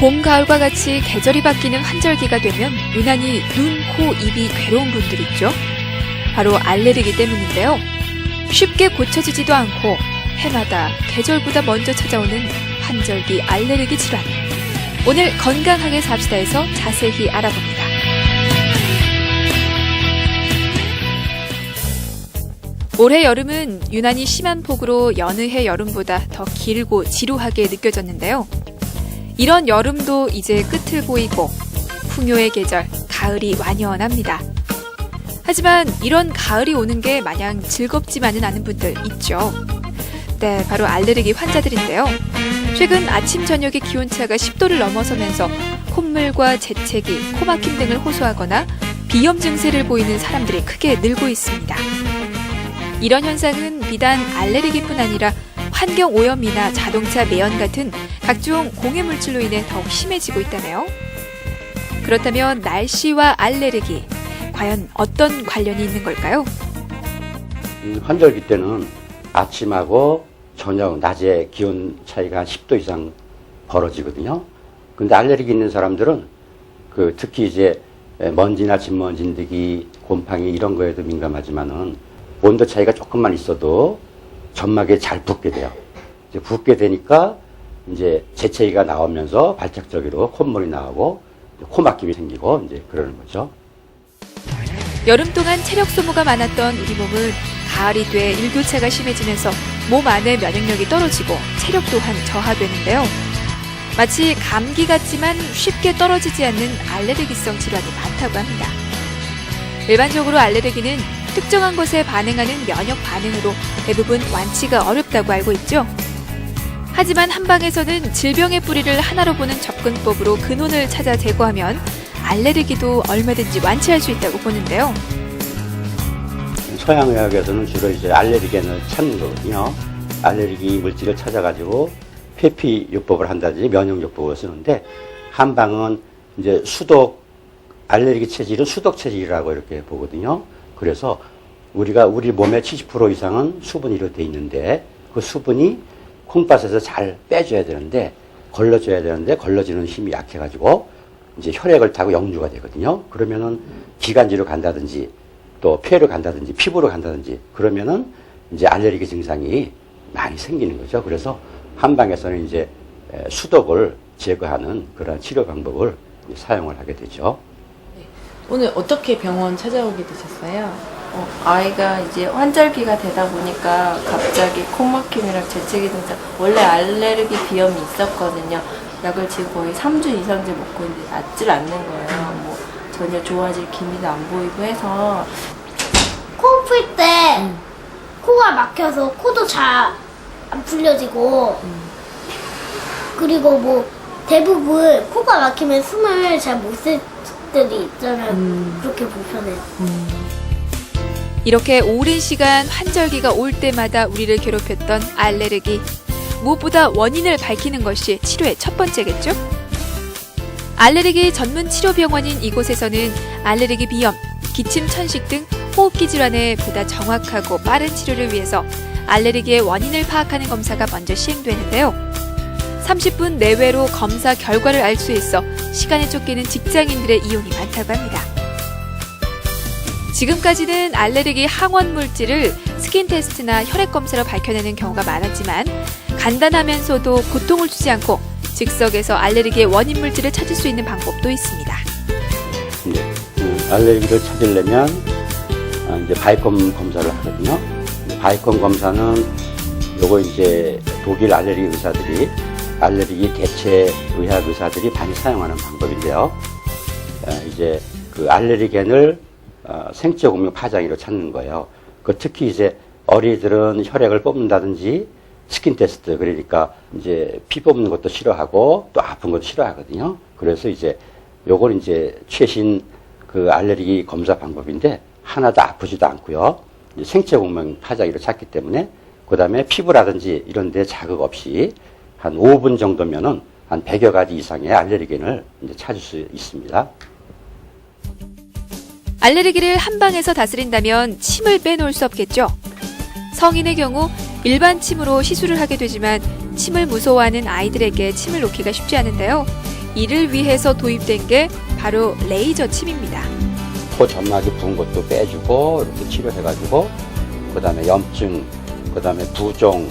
봄, 가을과 같이 계절이 바뀌는 환절기가 되면 유난히 눈, 코, 입이 괴로운 분들 있죠. 바로 알레르기 때문인데요. 쉽게 고쳐지지도 않고 해마다 계절보다 먼저 찾아오는 환절기 알레르기 질환. 오늘 건강하게 삽시다에서 자세히 알아봅니다. 올해 여름은 유난히 심한 폭우로 여느 해 여름보다 더 길고 지루하게 느껴졌는데요. 이런 여름도 이제 끝을 보이고 풍요의 계절, 가을이 완연합니다. 하지만 이런 가을이 오는 게 마냥 즐겁지만은 않은 분들 있죠. 네, 바로 알레르기 환자들인데요. 최근 아침 저녁의 기온차가 10도를 넘어서면서 콧물과 재채기, 코막힘 등을 호소하거나 비염 증세를 보이는 사람들이 크게 늘고 있습니다. 이런 현상은 비단 알레르기뿐 아니라 환경오염이나 자동차 매연 같은 각종 공해물질로 인해 더욱 심해지고 있다네요. 그렇다면 날씨와 알레르기, 과연 어떤 관련이 있는 걸까요? 환절기 때는 아침하고 저녁, 낮에 기온 차이가 한 10도 이상 벌어지거든요. 근데 알레르기 있는 사람들은 특히 이제 먼지나 진먼진드기, 곰팡이 이런 거에도 민감하지만은 온도 차이가 조금만 있어도 점막에 잘 붓게 돼요. 이제 붓게 되니까 이제 재채기가 나오면서 발작적으로 콧물이 나오고 코막힘이 생기고 이제 그러는 거죠. 여름 동안 체력 소모가 많았던 우리 몸은 가을이 돼 일교차가 심해지면서 몸 안의 면역력이 떨어지고 체력 또한 저하되는데요. 마치 감기 같지만 쉽게 떨어지지 않는 알레르기성 질환이 많다고 합니다. 일반적으로 알레르기는 특정한 것에 반응하는 면역 반응으로 대부분 완치가 어렵다고 알고 있죠. 하지만 한방에서는 질병의 뿌리를 하나로 보는 접근법으로 근원을 찾아 제거하면 알레르기도 얼마든지 완치할 수 있다고 보는데요. 서양의학에서는 주로 이제 알레르겐을 찾는 거거든요. 알레르기 물질을 찾아가지고 회피요법을 한다든지 면역요법을 쓰는데 한방은 이제 알레르기 체질은 수독 체질이라고 이렇게 보거든요. 그래서 우리 몸의 70% 이상은 수분으로 돼 있는데 그 수분이 콩팥에서 잘 빼줘야 되는데 걸러줘야 되는데 걸러지는 힘이 약해가지고 이제 혈액을 타고 역류가 되거든요. 그러면은 기관지로 간다든지 또 폐로 간다든지 피부로 간다든지 그러면은 이제 알레르기 증상이 많이 생기는 거죠. 그래서 한방에서는 이제 수독을 제거하는 그런 치료 방법을 사용을 하게 되죠. 오늘 어떻게 병원 찾아오게 되셨어요? 아이가 이제 환절기가 되다 보니까 갑자기 콧막힘이랑 재채기 증상, 원래 알레르기 비염이 있었거든요. 약을 지금 거의 3주 이상째 먹고 있는데 낫질 않는 거예요. 뭐 전혀 좋아질 기미도 안 보이고 해서. 코 풀 때 코가 막혀서 코도 잘 안 풀려지고 그리고 뭐 대부분 코가 막히면 숨을 잘 못 쉴 때도 있잖아요. 그렇게 불편해요. 이렇게 오랜 시간 환절기가 올 때마다 우리를 괴롭혔던 알레르기. 무엇보다 원인을 밝히는 것이 치료의 첫 번째겠죠? 알레르기 전문 치료병원인 이곳에서는 알레르기 비염, 기침, 천식 등 호흡기 질환에 보다 정확하고 빠른 치료를 위해서 알레르기의 원인을 파악하는 검사가 먼저 시행되는데요. 30분 내외로 검사 결과를 알 수 있어 시간에 쫓기는 직장인들의 이용이 많다고 합니다. 지금까지는 알레르기 항원 물질을 스킨 테스트나 혈액 검사로 밝혀내는 경우가 많았지만 간단하면서도 고통을 주지 않고 즉석에서 알레르기의 원인 물질을 찾을 수 있는 방법도 있습니다. 알레르기를 찾으려면 이제 바이컴 검사를 하거든요. 바이컴 검사는 요거 이제 독일 알레르기 의사들이 알레르기 대체 의학 의사들이 많이 사용하는 방법인데요. 이제 그 알레르겐을 생체 공명 파장기로 찾는 거예요. 특히 이제 어린이들은 혈액을 뽑는다든지 스킨 테스트, 그러니까 이제 피 뽑는 것도 싫어하고 또 아픈 것도 싫어하거든요. 그래서 이제 요걸 이제 최신 그 알레르기 검사 방법인데 하나도 아프지도 않고요. 생체 공명 파장기로 찾기 때문에 그 다음에 피부라든지 이런 데 자극 없이 한 5분 정도면은 한 100여 가지 이상의 알레르겐을 이제 찾을 수 있습니다. 알레르기를 한방에서 다스린다면 침을 빼놓을 수 없겠죠. 성인의 경우 일반 침으로 시술을 하게 되지만 침을 무서워하는 아이들에게 침을 놓기가 쉽지 않은데요. 이를 위해서 도입된 게 바로 레이저 침입니다. 코 점막이 부은 것도 빼주고 이렇게 치료해가지고 그다음에 염증, 그다음에 부종,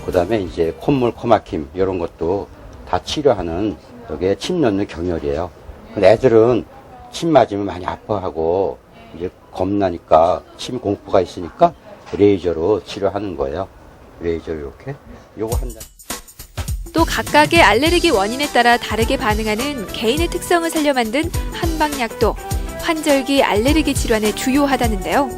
그다음에 이제 콧물, 코막힘 이런 것도 다 치료하는 여기에 침 넣는 경혈이에요. 근데 애들은 침 맞으면 많이 아파하고 이제 겁나니까 침 공포가 있으니까 레이저로 치료하는 거예요. 레이저 이렇게 요거 한 장. 또 각각의 알레르기 원인에 따라 다르게 반응하는 개인의 특성을 살려 만든 한방약도 환절기 알레르기 질환에 주요하다는데요.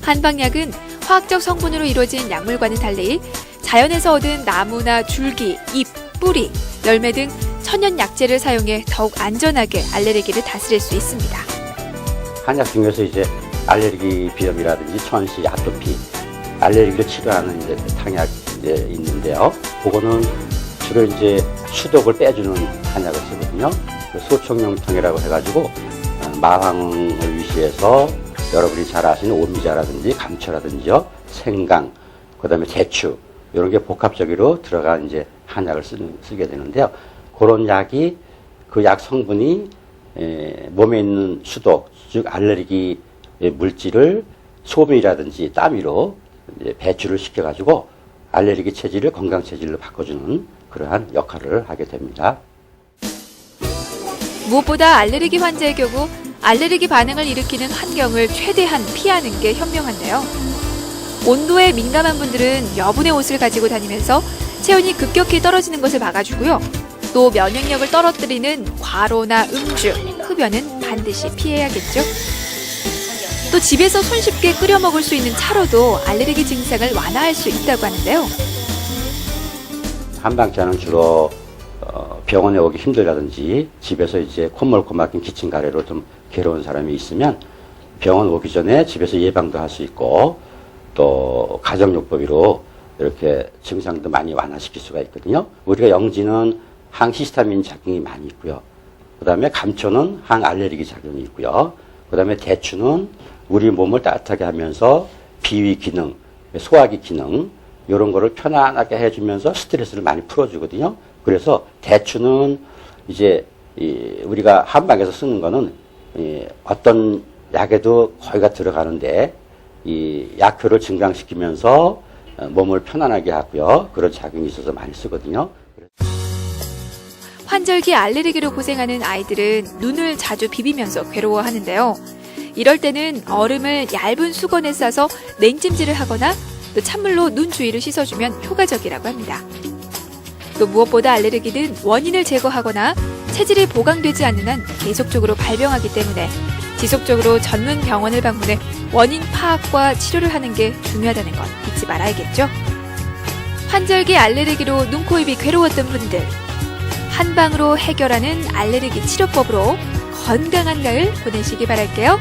한방약은 화학적 성분으로 이루어진 약물과는 달리 자연에서 얻은 나무나 줄기, 잎, 뿌리, 열매 등 천연 약재를 사용해 더욱 안전하게 알레르기를 다스릴 수 있습니다. 한약 중에서 이제 알레르기 비염이라든지 천시, 아토피, 알레르기를 치료하는 이제 탕약 이제 있는데요. 그거는 주로 이제 수독을 빼주는 한약을 쓰거든요. 소총용탕이라고 해가지고 마황을 위시해서 여러분이 잘 아시는 오미자라든지 감초라든지요, 생강, 그다음에 대추 이런 게 복합적으로 들어간 이제 한약을 쓰게 되는데요. 그런 약이 그 약 성분이 몸에 있는 수독, 즉 알레르기 물질을 소변이라든지 땀 위로 이제 배출을 시켜가지고 알레르기 체질을 건강 체질로 바꿔주는 그러한 역할을 하게 됩니다. 무엇보다 알레르기 환자의 경우 알레르기 반응을 일으키는 환경을 최대한 피하는 게 현명한데요. 온도에 민감한 분들은 여분의 옷을 가지고 다니면서 체온이 급격히 떨어지는 것을 막아주고요. 또 면역력을 떨어뜨리는 과로나 음주, 흡연은 반드시 피해야겠죠. 또 집에서 손쉽게 끓여 먹을 수 있는 차로도 알레르기 증상을 완화할 수 있다고 하는데요. 한방차는 주로 병원에 오기 힘들다든지 집에서 이제 콧물, 코막힘, 기침, 가래로 좀 괴로운 사람이 있으면 병원 오기 전에 집에서 예방도 할 수 있고 또 가정요법으로 이렇게 증상도 많이 완화시킬 수가 있거든요. 우리가 영지는 항히스타민 작용이 많이 있고요. 그 다음에 감초는 항알레르기 작용이 있고요. 그 다음에 대추는 우리 몸을 따뜻하게 하면서 비위 기능, 소화기 기능 이런 거를 편안하게 해주면서 스트레스를 많이 풀어주거든요. 그래서 대추는 이제 우리가 한방에서 쓰는 거는 어떤 약에도 거의 다 들어가는데 이 약효를 증강시키면서 몸을 편안하게 하고요. 그런 작용이 있어서 많이 쓰거든요. 환절기 알레르기로 고생하는 아이들은 눈을 자주 비비면서 괴로워하는데요. 이럴 때는 얼음을 얇은 수건에 싸서 냉찜질을 하거나 또 찬물로 눈 주위를 씻어주면 효과적이라고 합니다. 또 무엇보다 알레르기는 원인을 제거하거나 체질이 보강되지 않는 한 계속적으로 발병하기 때문에 지속적으로 전문 병원을 방문해 원인 파악과 치료를 하는 게 중요하다는 건 잊지 말아야겠죠. 환절기 알레르기로 눈, 코, 입이 괴로웠던 분들, 한방으로 해결하는 알레르기 치료법으로 건강한 가을 보내시기 바랄게요.